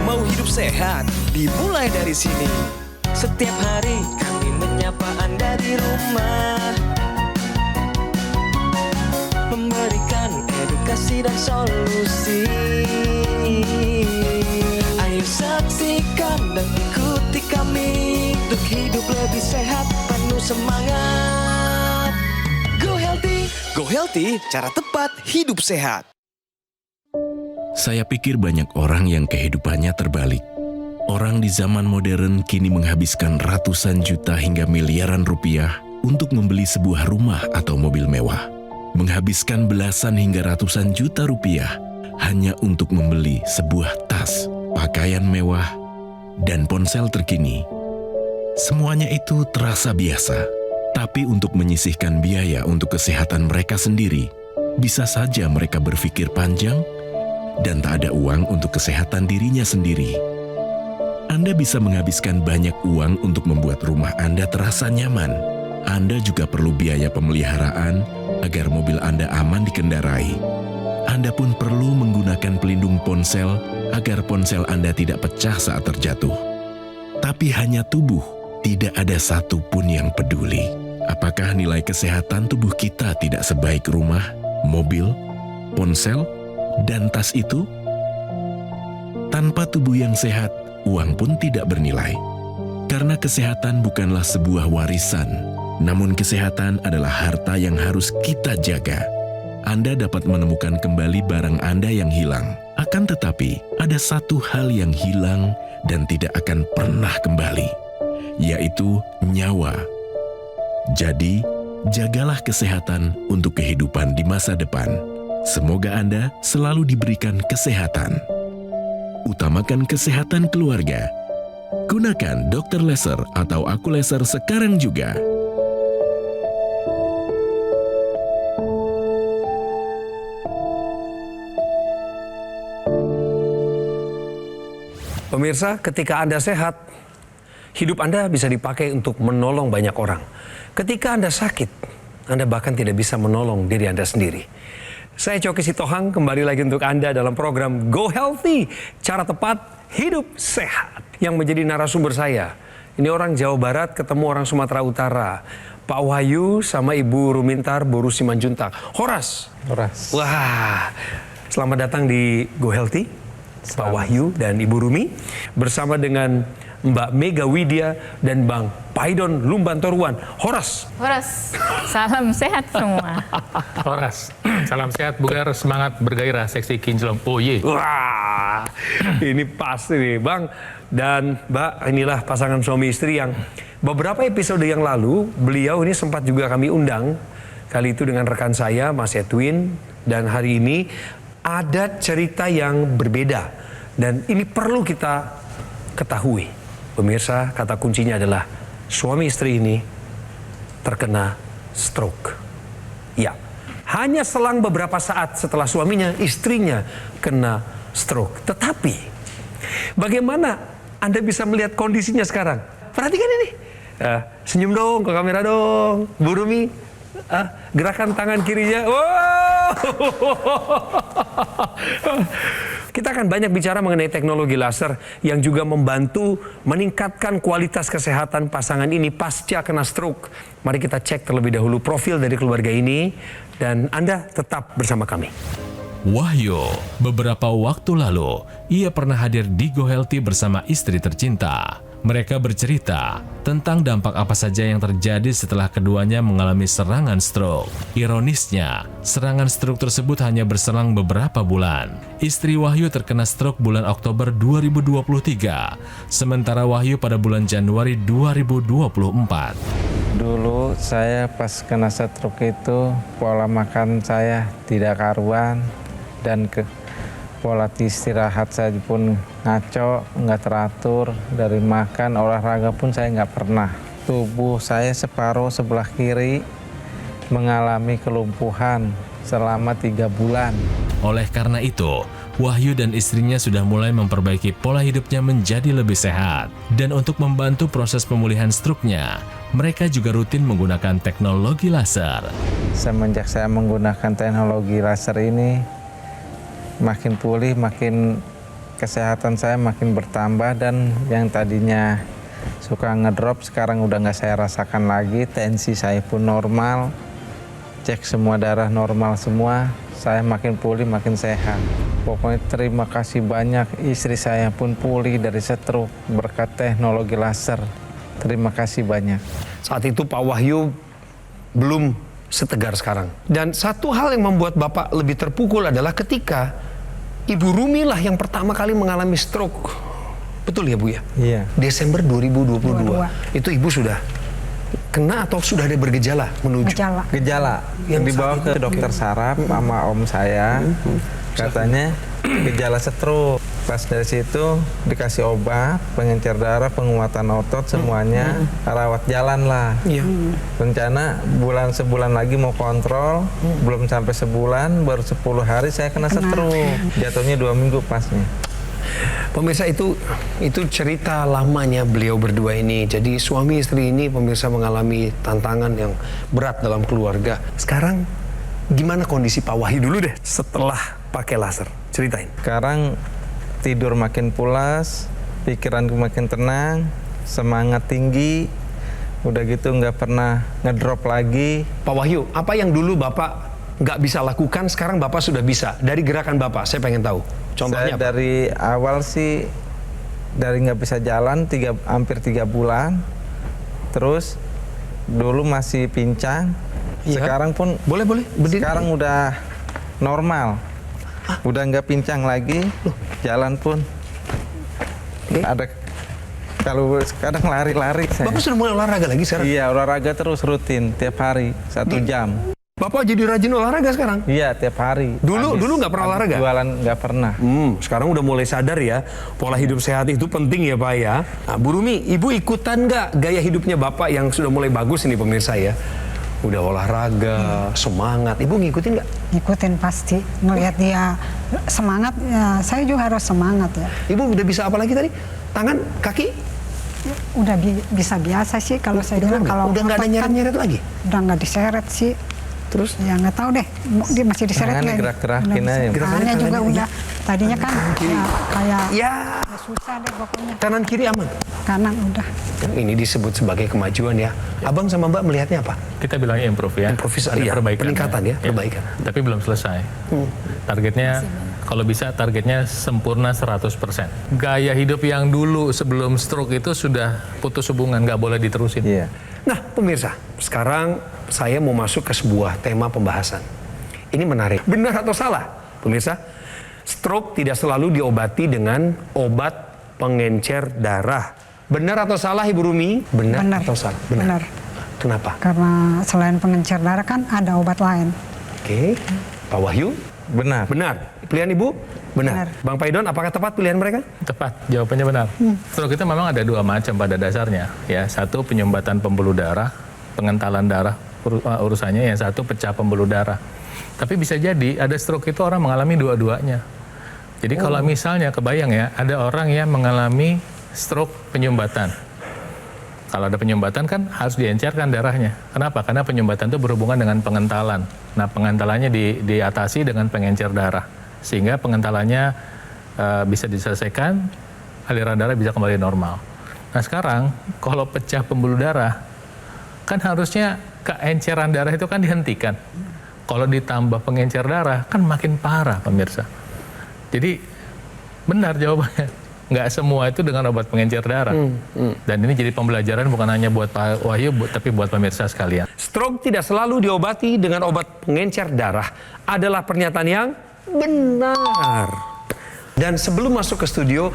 Mau hidup sehat, dimulai dari sini. Setiap hari kami menyapa Anda di rumah, memberikan edukasi dan solusi. Ayo saksikan dan ikuti kami untuk hidup lebih sehat, penuh semangat. Go Healthy, cara tepat hidup sehat. Saya pikir banyak orang yang kehidupannya terbalik. Orang di zaman modern kini menghabiskan ratusan juta hingga miliaran rupiah untuk membeli sebuah rumah atau mobil mewah. Menghabiskan belasan hingga ratusan juta rupiah hanya untuk membeli sebuah tas, pakaian mewah, dan ponsel terkini. Semuanya itu terasa biasa, tapi untuk menyisihkan biaya untuk kesehatan mereka sendiri, bisa saja mereka berpikir panjang dan tak ada uang untuk kesehatan dirinya sendiri. Anda bisa menghabiskan banyak uang untuk membuat rumah Anda terasa nyaman. Anda juga perlu biaya pemeliharaan agar mobil Anda aman dikendarai. Anda pun perlu menggunakan pelindung ponsel agar ponsel Anda tidak pecah saat terjatuh. Tapi hanya tubuh, tidak ada satupun yang peduli. Apakah nilai kesehatan tubuh kita tidak sebaik rumah, mobil, ponsel, dan tas itu? Tanpa tubuh yang sehat, uang pun tidak bernilai. Karena kesehatan bukanlah sebuah warisan, namun kesehatan adalah harta yang harus kita jaga. Anda dapat menemukan kembali barang Anda yang hilang. Akan tetapi, ada satu hal yang hilang dan tidak akan pernah kembali, yaitu nyawa. Jadi, jagalah kesehatan untuk kehidupan di masa depan. Semoga Anda selalu diberikan kesehatan. Utamakan kesehatan keluarga. Gunakan Dr. Laser atau Aku Laser sekarang juga. Pemirsa, ketika Anda sehat, hidup Anda bisa dipakai untuk menolong banyak orang. Ketika Anda sakit, Anda bahkan tidak bisa menolong diri Anda sendiri. Saya Coki Sitohang kembali lagi untuk Anda dalam program Go Healthy, cara tepat hidup sehat. Yang menjadi narasumber saya, ini orang Jawa Barat ketemu orang Sumatera Utara. Pak Wahyu sama Ibu Rumintar Boru Simanjuntak. Horas. Wah, selamat datang di Go Healthy, Pak Wahyu dan Ibu Rumi. Bersama dengan Mbak Mega Widya dan Bang Paidon Lumbantoruan. Horas. Salam sehat semua. Horas, salam sehat, bugar, semangat, bergairah, seksi, kinclong. Oh ye. Wah, ini pasti nih Bang dan Mbak, inilah pasangan suami istri yang beberapa episode yang lalu beliau ini sempat juga kami undang. Kali itu dengan rekan saya Mas Edwin, dan hari ini ada cerita yang berbeda dan ini perlu kita ketahui. Pemirsa, kata kuncinya adalah suami istri ini terkena stroke. Ya, hanya selang beberapa saat setelah suaminya, istrinya kena stroke. Tetapi, bagaimana Anda bisa melihat kondisinya sekarang? Perhatikan ini. Senyum dong ke kamera dong, Bu Rumi. Gerakan tangan kirinya. Wow. Kita akan banyak bicara mengenai teknologi laser yang juga membantu meningkatkan kualitas kesehatan pasangan ini pasca kena stroke. Mari kita cek terlebih dahulu profil dari keluarga ini dan Anda tetap bersama kami. Wahyu, beberapa waktu lalu, ia pernah hadir di Go Healthy bersama istri tercinta. Mereka bercerita tentang dampak apa saja yang terjadi setelah keduanya mengalami serangan stroke. Ironisnya, serangan stroke tersebut hanya berselang beberapa bulan. Istri Wahyu terkena stroke bulan Oktober 2023, sementara Wahyu pada bulan Januari 2024. Dulu saya pas kena stroke itu, pola makan saya tidak karuan dan pola istirahat saya pun ngaco, nggak teratur. Dari makan, olahraga pun saya nggak pernah. Tubuh saya separuh sebelah kiri mengalami kelumpuhan selama 3 bulan. Oleh karena itu, Wahyu dan istrinya sudah mulai memperbaiki pola hidupnya menjadi lebih sehat. Dan untuk membantu proses pemulihan stroke-nya, mereka juga rutin menggunakan teknologi laser. Semenjak saya menggunakan teknologi laser ini, makin pulih, makin kesehatan saya makin bertambah dan yang tadinya suka ngedrop sekarang udah nggak saya rasakan lagi. Tensi saya pun normal, cek semua darah normal semua. Saya makin pulih, makin sehat. Pokoknya terima kasih banyak, istri saya pun pulih dari stroke berkat teknologi laser. Terima kasih banyak. Saat itu Pak Wahyu belum setegar sekarang. Dan satu hal yang membuat Bapak lebih terpukul adalah ketika Ibu Rumi lah yang pertama kali mengalami stroke. Betul ya Bu ya? Iya. Desember 2022. Itu Ibu sudah kena atau sudah ada bergejala menuju? Gejala. Yang dibawa ke dokter saraf sama om saya. Katanya gejala stroke. Pas dari situ dikasih obat, pengencer darah, penguatan otot semuanya, rawat jalan lah. Iya. Rencana sebulan lagi mau kontrol, belum sampai sebulan, baru 10 hari saya kena stroke. Jatuhnya 2 minggu pasnya. Pemirsa, itu cerita lamanya beliau berdua ini. Jadi suami istri ini pemirsa mengalami tantangan yang berat dalam keluarga. Sekarang gimana kondisi Pak Wahyu dulu deh setelah pakai laser? Ceritain. Sekarang tidur makin pulas, pikiran makin tenang, semangat tinggi, udah gitu nggak pernah ngedrop lagi. Pak Wahyu, apa yang dulu Bapak nggak bisa lakukan, sekarang Bapak sudah bisa? Dari gerakan Bapak, saya pengen tahu. Contohnya saya apa? dari awal sih, dari nggak bisa jalan hampir 3 bulan, terus dulu masih pincang, Iya. sekarang pun Boleh berdiri. sekarang udah normal, udah nggak pincang lagi, jalan pun ada. Kalau kadang lari-lari saya. Bapak sudah mulai olahraga lagi sekarang? Iya, olahraga terus rutin tiap hari 1 jam. Bapak jadi rajin olahraga sekarang? Iya, tiap hari. Dulu nggak pernah olahraga? Jualan nggak pernah. Sekarang udah mulai sadar ya, pola hidup sehat itu penting ya Pak ya. Nah, Bu Rumi, Ibu ikutan nggak gaya hidupnya Bapak yang sudah mulai bagus ini pemirsa ya? Udah olahraga, semangat. Ibu ngikutin nggak? Ngikutin pasti. Melihat dia semangat, ya saya juga harus semangat ya. Ibu udah bisa apa lagi tadi? Tangan, kaki? Udah bisa biasa sih kalau saya bilang. Kalau udah nggak ada otot kan nyeret-nyeret lagi? Udah nggak diseret sih. Terus? Ya nggak tahu deh, dia masih diseret Tangannya nggak? gerak-gerakin aja. Tangannya juga udah, tadinya kan ya, kayak Ya, susah deh pokoknya. kanan kiri aman. Kanan udah. Ini disebut sebagai kemajuan ya. Abang sama Mbak melihatnya apa? Kita bilangnya improve ya. Improvisasi, Ada iya, perbaikan. peningkatan ya, perbaikan. Tapi belum selesai. Targetnya, kalau bisa targetnya sempurna 100%. Gaya hidup yang dulu sebelum stroke itu sudah putus hubungan, nggak boleh diterusin. Iya. Nah, pemirsa, sekarang saya mau masuk ke sebuah tema pembahasan. Ini menarik. Benar atau salah? Pemirsa, stroke tidak selalu diobati dengan obat pengencer darah. Benar atau salah Ibu Rumi? Benar, Benar. atau salah? Benar. Kenapa? Karena selain pengencer darah kan ada obat lain. Oke, Pak Wahyu? Benar. Benar. Pilihan Ibu? Benar. Benar. Bang Paidon, apakah tepat pilihan mereka? Tepat, jawabannya benar. Stroke itu memang ada 2 macam pada dasarnya. Ya, satu penyumbatan pembuluh darah, pengentalan darah urusannya, yang satu pecah pembuluh darah. Tapi bisa jadi ada stroke itu orang mengalami dua-duanya. Jadi kalau misalnya kebayang ya, ada orang yang mengalami stroke penyumbatan. Kalau ada penyumbatan kan harus diencerkan darahnya. Kenapa? Karena penyumbatan itu berhubungan dengan pengentalan. Nah, pengentalannya diatasi dengan pengencer darah. Sehingga pengentalannya bisa diselesaikan, aliran darah bisa kembali normal. Nah sekarang, kalau pecah pembuluh darah, kan harusnya keenceran darah itu kan dihentikan. Kalau ditambah pengencer darah, kan makin parah pemirsa. Jadi benar jawabannya. Nggak semua itu dengan obat pengencer darah. Dan ini jadi pembelajaran bukan hanya buat Pak Wahyu, tapi buat pemirsa sekalian. Stroke tidak selalu diobati dengan obat pengencer darah adalah pernyataan yang benar. Dan sebelum masuk ke studio,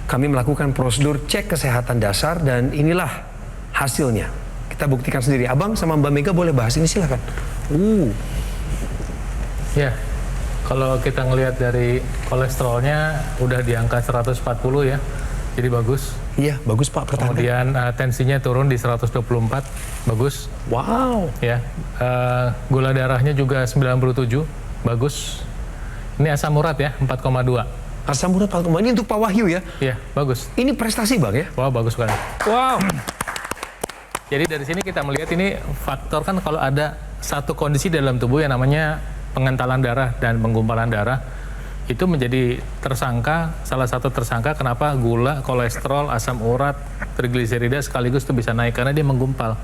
kami melakukan prosedur cek kesehatan dasar dan inilah hasilnya. Kita buktikan sendiri. Abang sama Mbak Mega boleh bahas ini, silakan. Ya, kalau kita ngelihat dari kolesterolnya udah di angka 140 ya, jadi bagus. Iya, bagus Pak, pertanda. Kemudian tensinya turun di 124, bagus. Wow. Ya, gula darahnya juga 97, bagus. Ini asam urat ya, 4,2. Asam urat 4,2, ini untuk Pak Wahyu ya? Iya, bagus. Ini prestasi Bang ya? Wah, bagus sekali. Wow. Jadi dari sini kita melihat ini faktor kan kalau ada satu kondisi dalam tubuh yang namanya pengentalan darah dan penggumpalan darah, itu menjadi tersangka, salah satu tersangka kenapa gula, kolesterol, asam urat, trigliserida sekaligus itu bisa naik karena dia menggumpal.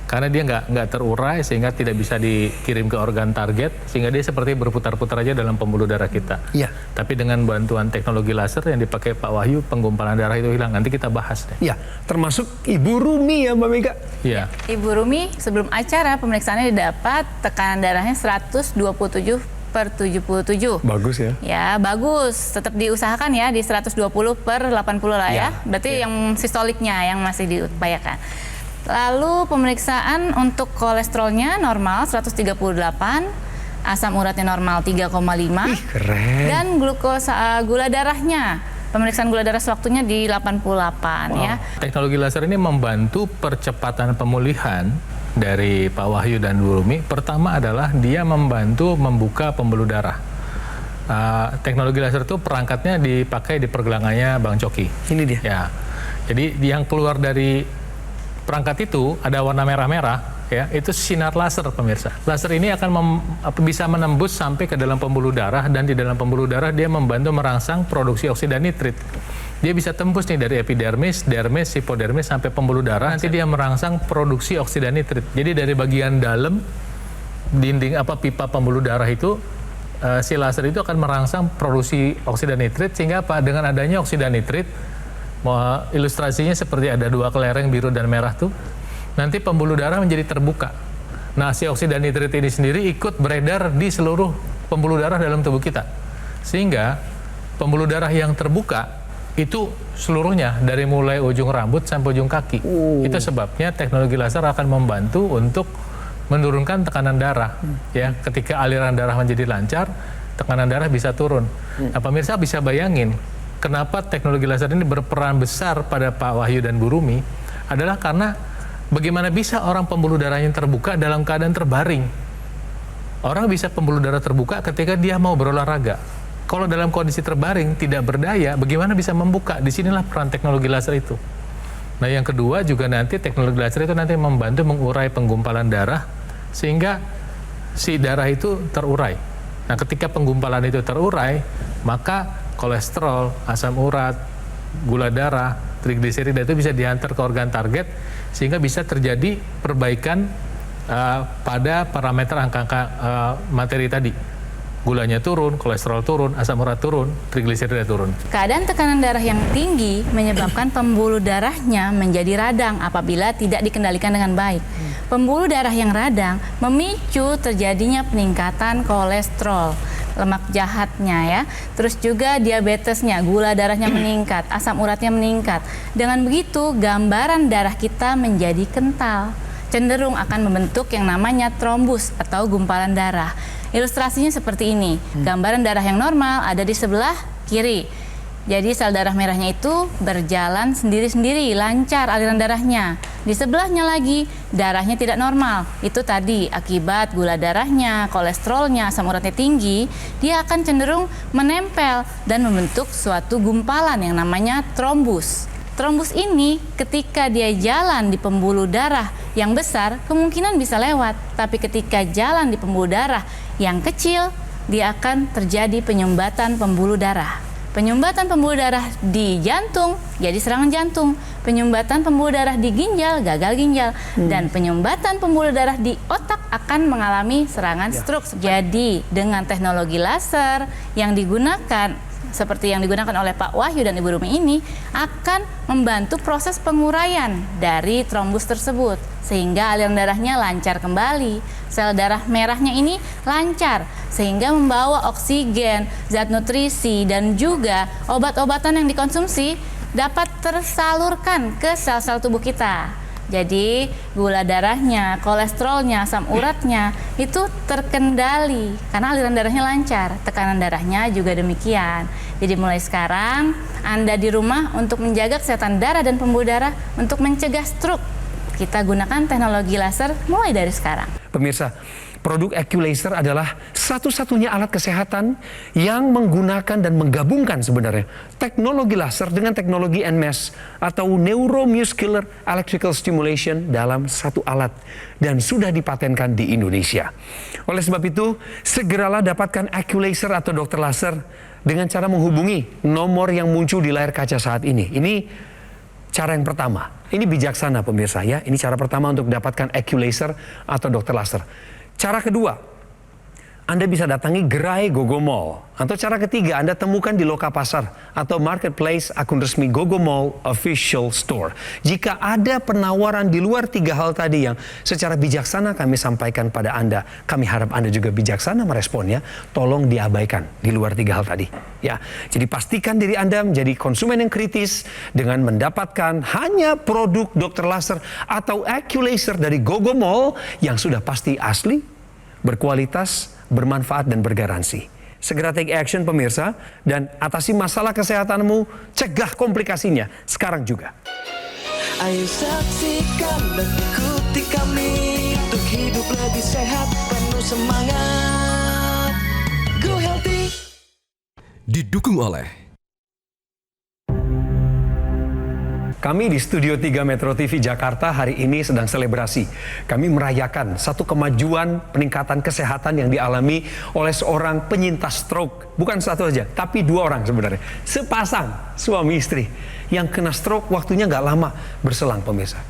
Karena dia nggak terurai sehingga tidak bisa dikirim ke organ target, sehingga dia seperti berputar-putar aja dalam pembuluh darah kita. Iya. Tapi dengan bantuan teknologi laser yang dipakai Pak Wahyu, penggumpalan darah itu hilang. Nanti kita bahas deh. Ya, termasuk Ibu Rumi ya Mbak Mega. Iya. Ibu Rumi sebelum acara pemeriksaannya didapat tekanan darahnya 127/77. Bagus ya. Ya, bagus. Tetap diusahakan ya di 120/80 lah ya. Berarti yang sistoliknya yang masih diupayakan. Lalu pemeriksaan untuk kolesterolnya normal 138, asam uratnya normal 3,5. Keren. Dan gula darahnya, pemeriksaan gula darah sewaktunya di 88 ya. Teknologi laser ini membantu percepatan pemulihan dari Pak Wahyu dan Bu Rumi. Pertama adalah dia membantu membuka pembuluh darah. Teknologi laser itu perangkatnya dipakai di pergelangannya Bang Coki. Ini dia. Ya. Jadi yang keluar dari perangkat itu ada warna merah-merah, ya, itu sinar laser pemirsa. Laser ini akan bisa menembus sampai ke dalam pembuluh darah, dan di dalam pembuluh darah dia membantu merangsang produksi oksida nitrit. Dia bisa tembus nih dari epidermis, dermis, hipodermis sampai pembuluh darah. Nanti dia merangsang produksi oksida nitrit. Jadi dari bagian dalam dinding pipa pembuluh darah itu si laser itu akan merangsang produksi oksida nitrit, sehingga dengan adanya oksida nitrit, ilustrasinya seperti ada dua kelereng biru dan merah tuh, nanti pembuluh darah menjadi terbuka. Nah, si oksida nitrit ini sendiri ikut beredar di seluruh pembuluh darah dalam tubuh kita, sehingga pembuluh darah yang terbuka itu seluruhnya dari mulai ujung rambut sampai ujung kaki. Itu sebabnya teknologi laser akan membantu untuk menurunkan tekanan darah. Ya, ketika aliran darah menjadi lancar, tekanan darah bisa turun. Nah, pemirsa bisa bayangin kenapa teknologi laser ini berperan besar pada Pak Wahyu dan Bu Rumi adalah karena bagaimana bisa orang pembuluh darahnya terbuka dalam keadaan terbaring. Orang bisa pembuluh darah terbuka ketika dia mau berolahraga. Kalau dalam kondisi terbaring, tidak berdaya, bagaimana bisa membuka? Disinilah peran teknologi laser itu. Nah, yang kedua juga nanti teknologi laser itu nanti membantu mengurai penggumpalan darah sehingga si darah itu terurai. Nah, ketika penggumpalan itu terurai, maka kolesterol, asam urat, gula darah, trigliserida itu bisa diantar ke organ target sehingga bisa terjadi perbaikan pada parameter angka-angka materi tadi. Gulanya turun, kolesterol turun, asam urat turun, trigliserida turun. Keadaan tekanan darah yang tinggi menyebabkan pembuluh darahnya menjadi radang apabila tidak dikendalikan dengan baik. Pembuluh darah yang radang memicu terjadinya peningkatan kolesterol, lemak jahatnya ya. Terus juga diabetesnya, gula darahnya meningkat, asam uratnya meningkat. Dengan begitu, gambaran darah kita menjadi kental, cenderung akan membentuk yang namanya trombus atau gumpalan darah. Ilustrasinya seperti ini. Gambaran darah yang normal ada di sebelah kiri. Jadi sel darah merahnya itu berjalan sendiri-sendiri, lancar aliran darahnya. Di sebelahnya lagi, darahnya tidak normal. Itu tadi akibat gula darahnya, kolesterolnya, asam uratnya tinggi, dia akan cenderung menempel dan membentuk suatu gumpalan yang namanya trombus. Trombus ini ketika dia jalan di pembuluh darah yang besar, kemungkinan bisa lewat. Tapi ketika jalan di pembuluh darah yang kecil, dia akan terjadi penyumbatan pembuluh darah. Penyumbatan pembuluh darah di jantung jadi serangan jantung, penyumbatan pembuluh darah di ginjal gagal ginjal, dan penyumbatan pembuluh darah di otak akan mengalami serangan stroke. Jadi dengan teknologi laser yang digunakan seperti yang digunakan oleh Pak Wahyu dan Ibu Rumi ini akan membantu proses penguraian dari trombus tersebut sehingga aliran darahnya lancar kembali. Sel darah merahnya ini lancar sehingga membawa oksigen, zat nutrisi, dan juga obat-obatan yang dikonsumsi dapat tersalurkan ke sel-sel tubuh kita. Jadi gula darahnya, kolesterolnya, asam uratnya itu terkendali karena aliran darahnya lancar. Tekanan darahnya juga demikian. Jadi mulai sekarang Anda di rumah untuk menjaga kesehatan darah dan pembuluh darah untuk mencegah stroke, kita gunakan teknologi laser mulai dari sekarang. Pemirsa, produk AccuLaser adalah satu-satunya alat kesehatan yang menggunakan dan menggabungkan sebenarnya teknologi laser dengan teknologi NMES atau Neuromuscular Electrical Stimulation dalam satu alat dan sudah dipatenkan di Indonesia. Oleh sebab itu, segeralah dapatkan AccuLaser atau dokter laser dengan cara menghubungi nomor yang muncul di layar kaca saat ini. Ini cara yang pertama. Ini bijaksana pemirsa ya. Ini cara pertama untuk dapatkan AccuLaser atau dokter laser. Cara kedua, Anda bisa datangi gerai Gogo Mall. Atau cara ketiga, Anda temukan di Loka Pasar atau Marketplace akun resmi Gogo Mall Official Store. Jika ada penawaran di luar 3 hal tadi yang secara bijaksana kami sampaikan pada Anda, kami harap Anda juga bijaksana meresponnya, tolong diabaikan di luar 3 hal tadi. Ya, jadi pastikan diri Anda menjadi konsumen yang kritis dengan mendapatkan hanya produk dokter laser atau AccuLaser dari Gogo Mall yang sudah pasti asli, berkualitas, bermanfaat dan bergaransi. Segera take action pemirsa dan atasi masalah kesehatanmu, cegah komplikasinya sekarang juga. Ayo saksikan dan ikuti kami untuk hidup lebih sehat, penuh semangat. Go Healthy. Didukung oleh Kami di Studio 3 Metro TV Jakarta hari ini sedang selebrasi. Kami merayakan satu kemajuan peningkatan kesehatan yang dialami oleh seorang penyintas stroke. Bukan satu aja, tapi 2 orang sebenarnya. Sepasang suami istri yang kena stroke waktunya nggak lama berselang pemirsa.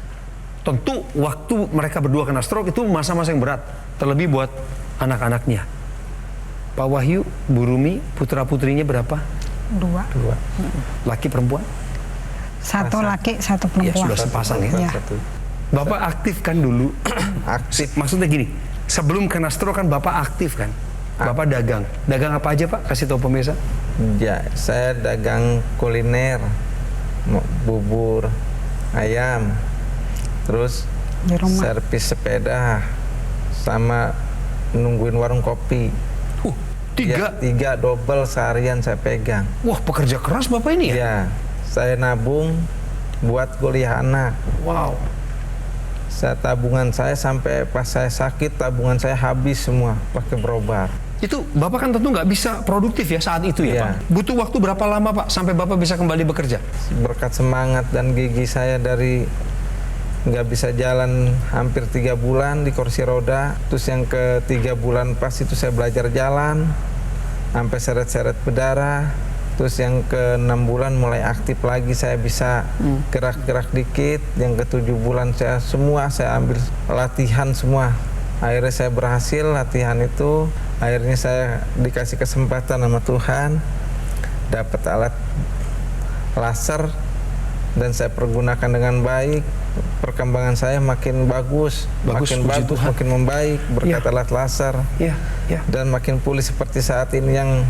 Tentu waktu mereka berdua kena stroke itu masa-masa yang berat. Terlebih buat anak-anaknya. Pak Wahyu, Bu Rumi, putra-putrinya berapa? 2. Laki perempuan? 1 laki, 1 perempuan. Ya sudah sepasang ya. Ya. Bapak aktif kan dulu? Aktif. Maksudnya gini, sebelum kena stroke kan Bapak aktif kan? Bapak dagang. Dagang apa aja Pak? Kasih tahu pemirsa. Ya, saya dagang kuliner, bubur, ayam, terus Di rumah. servis sepeda, sama nungguin warung kopi. 3. 3 double seharian saya pegang. Wah, pekerja keras Bapak ini ya? Ya, saya nabung buat kuliah anak. Wow. Saya tabungan saya sampai pas saya sakit, tabungan saya habis semua pakai berobat. Itu Bapak kan tentu nggak bisa produktif ya saat itu ya Iya. Pak? Butuh waktu berapa lama Pak sampai Bapak bisa kembali bekerja? Berkat semangat dan gigi saya dari nggak bisa jalan hampir 3 bulan di kursi roda. Terus yang ke 3 bulan pas itu saya belajar jalan sampai seret-seret berdarah. Terus yang ke 6 bulan mulai aktif lagi, saya bisa gerak-gerak dikit. Yang ke 7 bulan saya ambil latihan semua. Akhirnya saya berhasil latihan itu. Akhirnya saya dikasih kesempatan sama Tuhan, dapat alat laser dan saya pergunakan dengan baik. Perkembangan saya makin bagus, makin puji bagus, Tuhan. makin membaik berkat Ya. alat laser. Ya, ya. Dan makin pulih seperti saat ini yang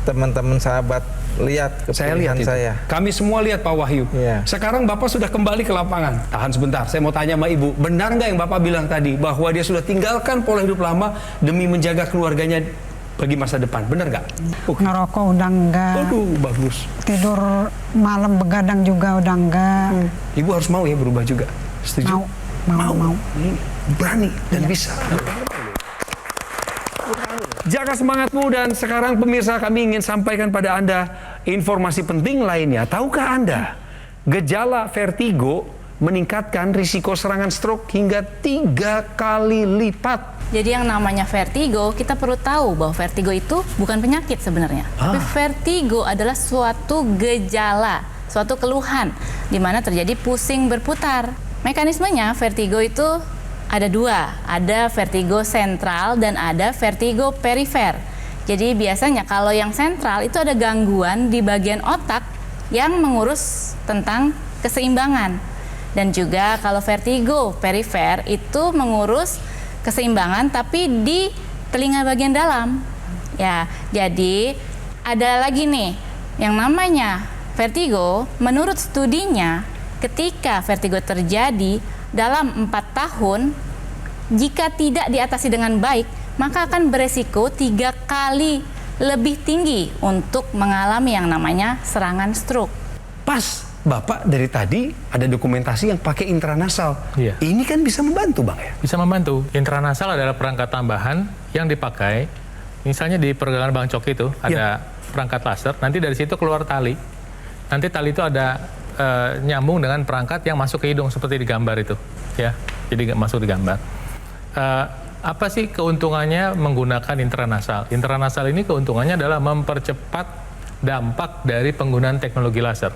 teman-teman sahabat lihat Saya lihat kepulihan itu. saya. Kami semua lihat Pak Wahyu. Iya. Sekarang Bapak sudah kembali ke lapangan. Tahan sebentar, saya mau tanya sama Ibu. Benar nggak yang Bapak bilang tadi bahwa dia sudah tinggalkan pola hidup lama demi menjaga keluarganya bagi masa depan? Benar nggak? Ngerokok udah enggak. Aduh, bagus. Tidur malam begadang juga udah enggak. Ibu harus mau ya berubah juga. Setuju? Mau. Ini berani dan bisa. Jaga semangatmu dan sekarang pemirsa kami ingin sampaikan pada Anda informasi penting lainnya. Tahukah Anda gejala vertigo meningkatkan risiko serangan stroke hingga 3 kali lipat? Jadi yang namanya vertigo, kita perlu tahu bahwa vertigo itu bukan penyakit sebenarnya. Tapi vertigo adalah suatu gejala, suatu keluhan di mana terjadi pusing berputar. Mekanismenya vertigo itu ada 2, ada vertigo sentral dan ada vertigo perifer. Jadi biasanya kalau yang sentral itu ada gangguan di bagian otak yang mengurus tentang keseimbangan. Dan juga kalau vertigo perifer itu mengurus keseimbangan tapi di telinga bagian dalam. Ya, jadi ada lagi nih yang namanya vertigo. Menurut studinya, ketika vertigo terjadi dalam 4 tahun, jika tidak diatasi dengan baik, maka akan beresiko 3 kali lebih tinggi untuk mengalami yang namanya serangan stroke. Pas Bapak dari tadi ada dokumentasi yang pakai intranasal. Iya. Ini kan bisa membantu Bang ya? Bisa membantu. Intranasal adalah perangkat tambahan yang dipakai. Misalnya di pergelangan Bang Coki itu ada perangkat laser. Nanti dari situ keluar tali. Nanti tali itu ada nyambung dengan perangkat yang masuk ke hidung seperti di gambar itu, ya. Jadi masuk di gambar. Apa sih keuntungannya menggunakan intranasal? Intranasal ini keuntungannya adalah mempercepat dampak dari penggunaan teknologi laser.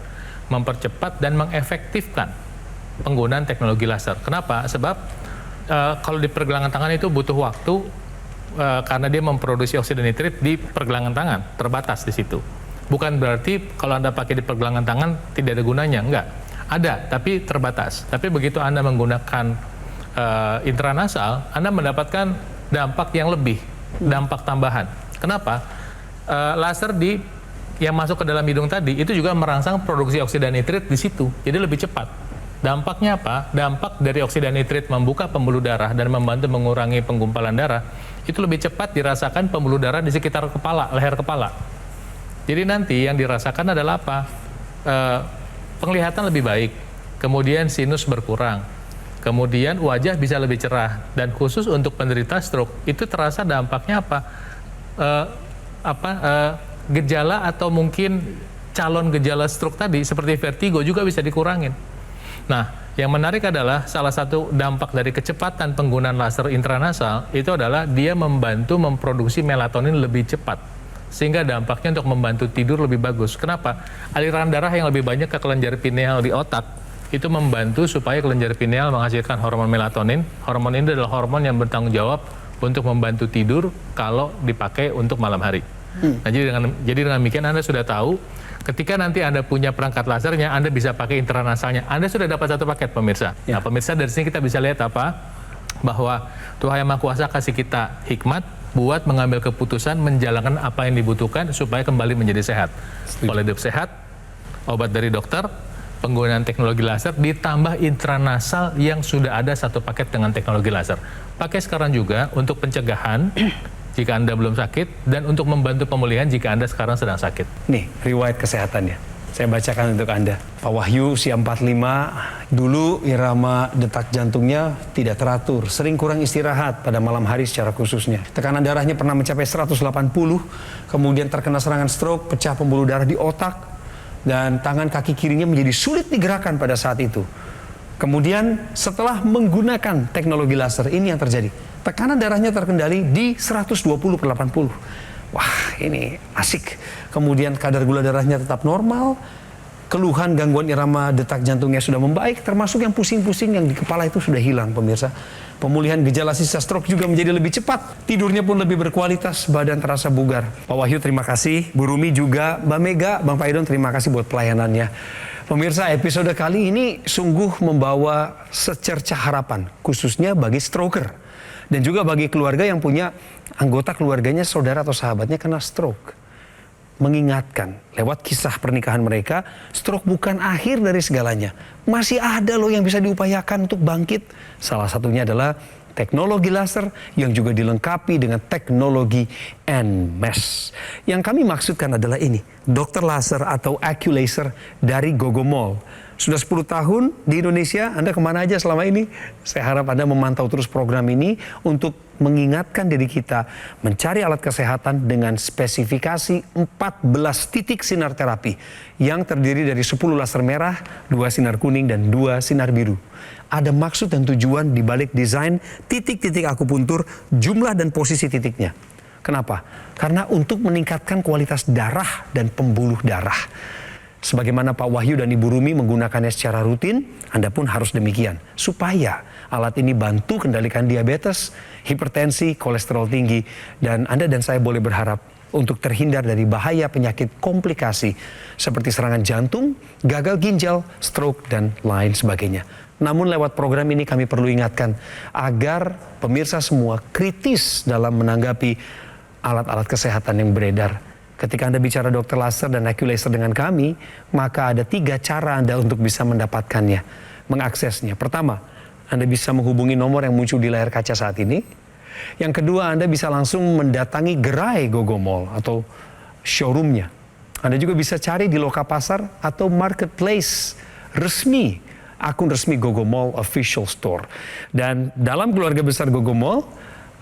Mempercepat dan mengefektifkan penggunaan teknologi laser. Kenapa? Sebab kalau di pergelangan tangan itu butuh waktu karena dia memproduksi oksida nitrit di pergelangan tangan, terbatas di situ. Bukan berarti kalau Anda pakai di pergelangan tangan tidak ada gunanya, enggak. Ada, tapi terbatas. Tapi begitu Anda menggunakan intranasal, Anda mendapatkan dampak yang lebih, dampak tambahan. Kenapa? Laser yang masuk ke dalam hidung tadi itu juga merangsang produksi oksida nitrit di situ, jadi lebih cepat. Dampaknya apa? Dampak dari oksida nitrit membuka pembuluh darah dan membantu mengurangi penggumpalan darah itu lebih cepat dirasakan pembuluh darah di sekitar kepala, leher kepala. Jadi nanti yang dirasakan adalah apa? Penglihatan lebih baik, kemudian sinus berkurang, kemudian wajah bisa lebih cerah, dan khusus untuk penderita stroke itu terasa dampaknya apa? Gejala atau mungkin calon gejala stroke tadi seperti vertigo juga bisa dikurangin. Nah, yang menarik adalah salah satu dampak dari kecepatan penggunaan laser intranasal itu adalah dia membantu memproduksi melatonin lebih cepat, sehingga dampaknya untuk membantu tidur lebih bagus. Kenapa? Aliran darah yang lebih banyak ke kelenjar pineal di otak itu membantu supaya kelenjar pineal menghasilkan hormon melatonin. Hormon ini adalah hormon yang bertanggung jawab untuk membantu tidur kalau dipakai untuk malam hari. Nah, jadi dengan demikian Anda sudah tahu, ketika nanti Anda punya perangkat lasernya, Anda bisa pakai intranasalnya. Anda sudah dapat satu paket, pemirsa. Nah, pemirsa, dari sini kita bisa lihat apa? Bahwa Tuhan Yang Maha Kuasa kasih kita hikmat buat mengambil keputusan, menjalankan apa yang dibutuhkan supaya kembali menjadi sehat. Pola hidup sehat, obat dari dokter, penggunaan teknologi laser, ditambah intranasal yang sudah ada satu paket dengan teknologi laser. Pakai sekarang juga untuk pencegahan jika Anda belum sakit, dan untuk membantu pemulihan jika Anda sekarang sedang sakit. Nih, riwayat kesehatannya. Saya bacakan untuk Anda. Pak Wahyu, usia 45, dulu irama detak jantungnya tidak teratur, sering kurang istirahat pada malam hari secara khususnya. Tekanan darahnya pernah mencapai 180, kemudian terkena serangan stroke, pecah pembuluh darah di otak, dan tangan kaki kirinya menjadi sulit digerakkan pada saat itu. Kemudian setelah menggunakan teknologi laser, ini yang terjadi. Tekanan darahnya terkendali di 120/80. Wah, ini asik. Kemudian kadar gula darahnya tetap normal. Keluhan gangguan irama detak jantungnya sudah membaik, termasuk yang pusing-pusing yang di kepala itu sudah hilang, pemirsa. Pemulihan gejala sisa stroke juga menjadi lebih cepat. Tidurnya pun lebih berkualitas, badan terasa bugar. Pak Wahyu, terima kasih. Bu Rumi juga, Mbak Mega, Bang Pak Idon, terima kasih buat pelayanannya. Pemirsa, episode kali ini sungguh membawa secercah harapan, khususnya bagi stroker. Dan juga bagi keluarga yang punya anggota keluarganya, saudara atau sahabatnya kena stroke. Mengingatkan lewat kisah pernikahan mereka, stroke bukan akhir dari segalanya. Masih ada loh yang bisa diupayakan untuk bangkit. Salah satunya adalah teknologi laser yang juga dilengkapi dengan teknologi NMES. Yang kami maksudkan adalah ini, dokter laser atau AccuLaser dari Gogomall. Sudah 10 tahun di Indonesia, Anda kemana aja selama ini? Saya harap Anda memantau terus program ini untuk mengingatkan diri kita mencari alat kesehatan dengan spesifikasi 14 titik sinar terapi yang terdiri dari 10 laser merah, 2 sinar kuning, dan 2 sinar biru. Ada maksud dan tujuan di balik desain titik-titik akupuntur, jumlah dan posisi titiknya. Kenapa? Karena untuk meningkatkan kualitas darah dan pembuluh darah. Sebagaimana Pak Wahyu dan Ibu Rumi menggunakannya secara rutin, Anda pun harus demikian. Supaya alat ini bantu kendalikan diabetes, hipertensi, kolesterol tinggi, dan Anda dan saya boleh berharap untuk terhindar dari bahaya penyakit komplikasi seperti serangan jantung, gagal ginjal, stroke, dan lain sebagainya. Namun lewat program ini kami perlu ingatkan agar pemirsa semua kritis dalam menanggapi alat-alat kesehatan yang beredar. Ketika Anda bicara dokter laser dan AccuLaser dengan kami, maka ada 3 cara Anda untuk bisa mendapatkannya, mengaksesnya. Pertama, Anda bisa menghubungi nomor yang muncul di layar kaca saat ini. Yang kedua, Anda bisa langsung mendatangi gerai Gogomall atau showroomnya. Anda juga bisa cari di Lokapasar atau marketplace resmi, akun resmi Gogomall Official Store. Dan dalam keluarga besar Gogomall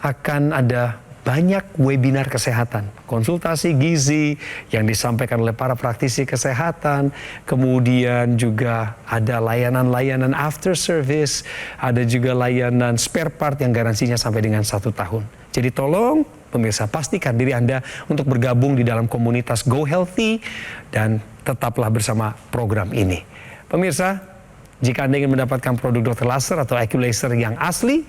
akan ada banyak webinar kesehatan, konsultasi gizi yang disampaikan oleh para praktisi kesehatan, kemudian juga ada layanan-layanan after service, ada juga layanan spare part yang garansinya sampai dengan 1 tahun. Jadi tolong pemirsa pastikan diri Anda untuk bergabung di dalam komunitas Go Healthy dan tetaplah bersama program ini. Pemirsa, jika Anda ingin mendapatkan produk Dr. Laser atau Aculaser yang asli,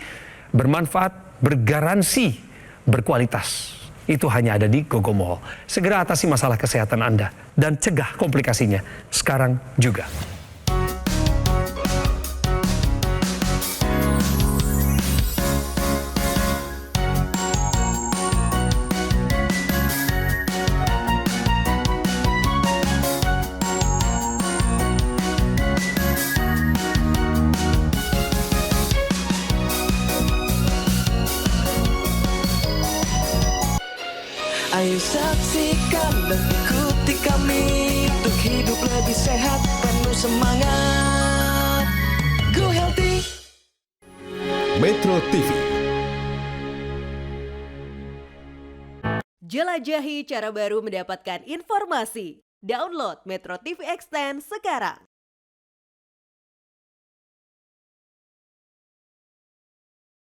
bermanfaat, bergaransi, berkualitas, itu hanya ada di Gogo Mall. Segera atasi masalah kesehatan Anda dan cegah komplikasinya sekarang juga. Ayo saksikan dan ikuti kami untuk hidup lebih sehat, penuh semangat. Go Healthy. Metro TV. Jelajahi cara baru mendapatkan informasi. Download Metro TV Extend sekarang.